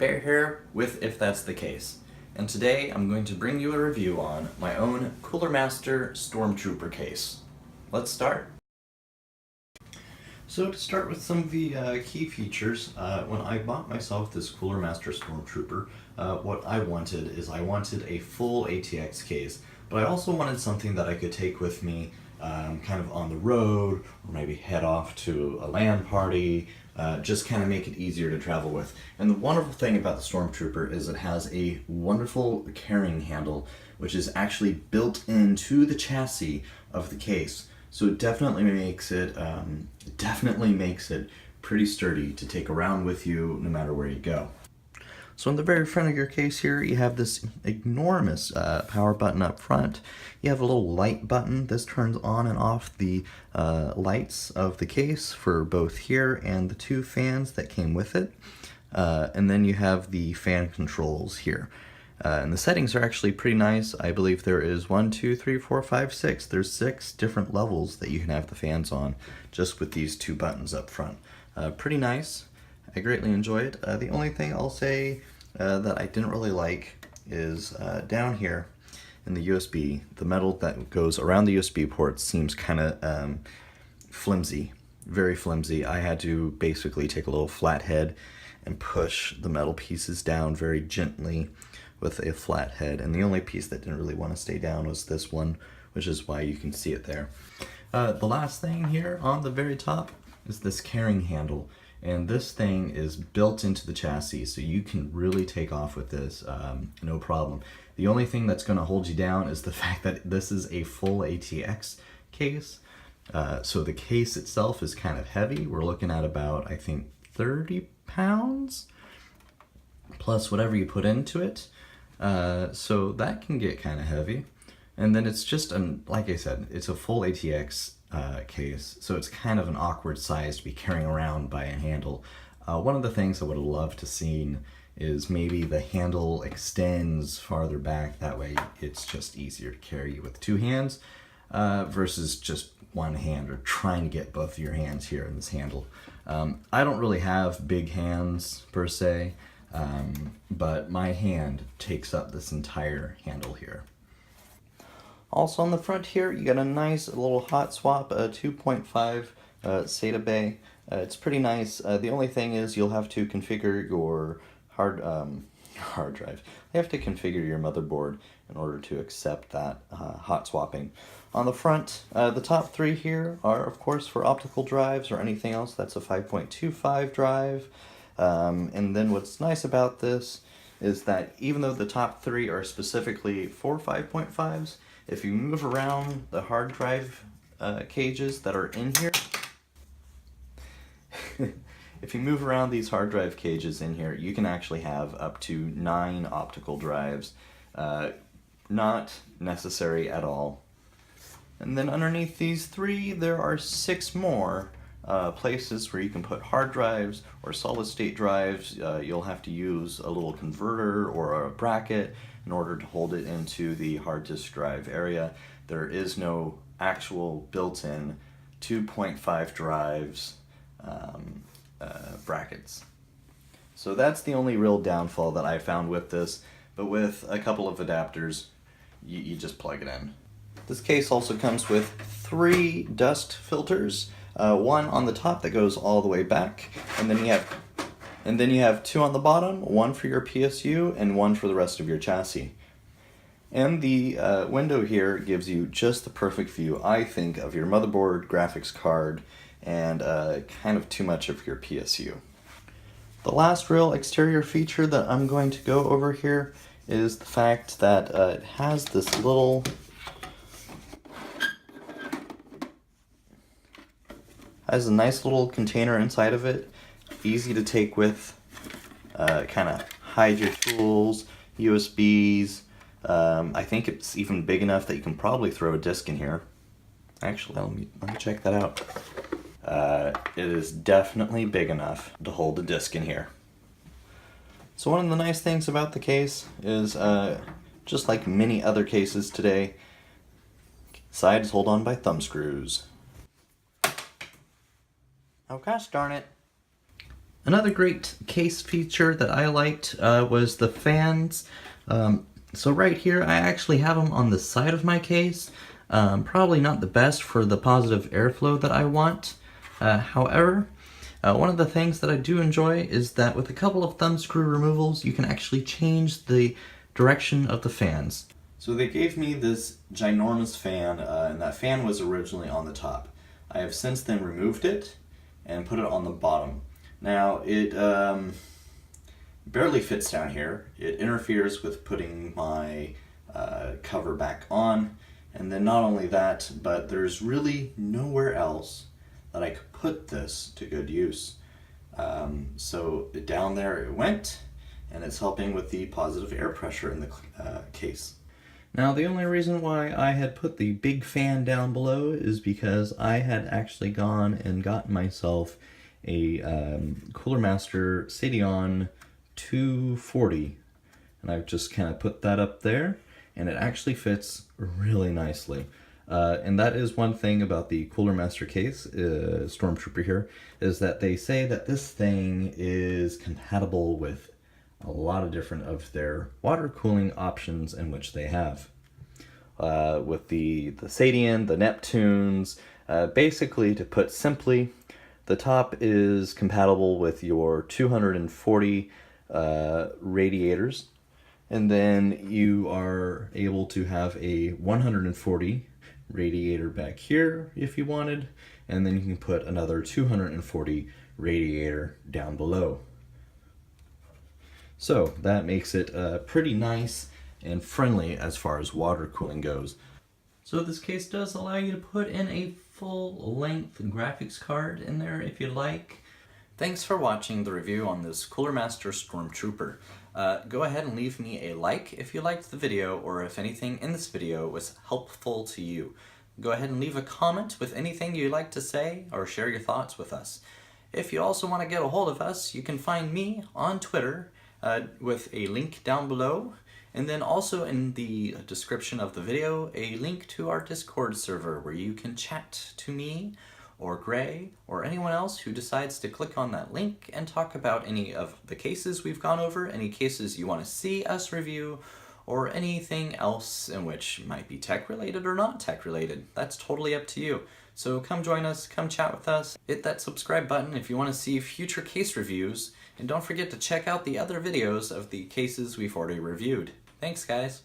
Bear here with If That's the Case, and today I'm going to bring you a review on my own Cooler Master Stormtrooper case. Let's start. So to start with some of the key features, when I bought myself this Cooler Master Stormtrooper, what I wanted a full ATX case, but I also wanted something that I could take with me kind of on the road, or maybe head off to a LAN party, just kind of make it easier to travel with. And the wonderful thing about the Stormtrooper is it has a wonderful carrying handle, which is actually built into the chassis of the case. So it definitely makes it pretty sturdy to take around with you no matter where you go. So in the very front of your case here, you have this enormous power button up front. You have a little light button. This turns on and off the lights of the case for both here and the two fans that came with it. And then you have the fan controls here. And the settings are actually pretty nice. I believe there is 1, 2, 3, 4, 5, 6. There's 6 different levels that you can have the fans on just with these two buttons up front. Pretty nice. I greatly enjoy it. The only thing I'll say that I didn't really like is down here in the USB, the metal that goes around the USB ports seems kind of flimsy, very flimsy. I had to basically take a little flat head and push the metal pieces down very gently with a flat head, and the only piece that didn't really want to stay down was this one, which is why you can see it there. The last thing here on the very top is this carrying handle. And this thing is built into the chassis, so you can really take off with this, no problem. The only thing that's going to hold you down is the fact that this is a full ATX case. So the case itself is kind of heavy. We're looking at about, I think, 30 pounds, plus whatever you put into it. So that can get kind of heavy. And then it's just, like I said, it's a full ATX case, so it's kind of an awkward size to be carrying around by a handle. One of the things I would have loved to seen is maybe the handle extends farther back, that way it's just easier to carry with two hands versus just one hand, or trying to get both of your hands here in this handle. I don't really have big hands per se, but my hand takes up this entire handle here. Also on the front here, you got a nice little hot swap, 2.5 SATA bay. It's pretty nice. The only thing is you'll have to configure your hard drive. You have to configure your motherboard in order to accept that hot swapping. On the front, the top 3 here are of course for optical drives or anything else that's a 5.25 drive. And then what's nice about this is that even though the top 3 are specifically for 5.5s, if you move around the hard drive cages that are in here, if you move around these hard drive cages in here, you can actually have up to 9 optical drives. Not necessary at all. And then underneath these 3, there are 6 more places where you can put hard drives or solid state drives. You'll have to use a little converter or a bracket in order to hold it into the hard disk drive area. There is no actual built-in 2.5 drives brackets. So that's the only real downfall that I found with this, but with a couple of adapters, you just plug it in. This case also comes with 3 dust filters, one on the top that goes all the way back, and then you have 2 on the bottom, one for your PSU and one for the rest of your chassis. And the window here gives you just the perfect view, I think, of your motherboard, graphics card, and kind of too much of your PSU. The last real exterior feature that I'm going to go over here is the fact that it has this little has a nice little container inside of it, easy to take with, kind of hide your tools, USBs. I think it's even big enough that you can probably throw a disc in here. Actually, let me check that out. It is definitely big enough to hold a disc in here. So one of the nice things about the case is, just like many other cases today, sides hold on by thumb screws. Oh gosh darn it. Another great case feature that I liked was the fans. So right here, I actually have them on the side of my case. Probably not the best for the positive airflow that I want. However, one of the things that I do enjoy is that with a couple of thumb screw removals, you can actually change the direction of the fans. So they gave me this ginormous fan, and that fan was originally on the top. I have since then removed it and put it on the bottom. Now, it barely fits down here. It interferes with putting my cover back on, and then not only that, but there's really nowhere else that I could put this to good use. So down there it went, and it's helping with the positive air pressure in the case. Now, the only reason why I had put the big fan down below is because I had actually gone and gotten myself a Cooler Master Citiyon 240, and I've just kind of put that up there, and it actually fits really nicely. And that is one thing about the Cooler Master case, Stormtrooper here, is that they say that this thing is compatible with a lot of different of their water cooling options in which they have. With the Citiyon, the Neptunes, basically, to put simply, the top is compatible with your 240 radiators, and then you are able to have a 140 radiator back here if you wanted, and then you can put another 240 radiator down below. So that makes it pretty nice and friendly as far as water cooling goes. So this case does allow you to put in a full-length graphics card in there if you like. Thanks for watching the review on this Cooler Master Stormtrooper. Go ahead and leave me a like if you liked the video, or if anything in this video was helpful to you. Go ahead and leave a comment with anything you'd like to say, or share your thoughts with us. If you also want to get a hold of us, you can find me on Twitter with a link down below, and then also in the description of the video, a link to our Discord server where you can chat to me or Gray or anyone else who decides to click on that link and talk about any of the cases we've gone over, any cases you want to see us review, or anything else in which might be tech related or not tech related. That's totally up to you. So come join us, come chat with us, hit that subscribe button if you want to see future case reviews, and don't forget to check out the other videos of the cases we've already reviewed. Thanks, guys.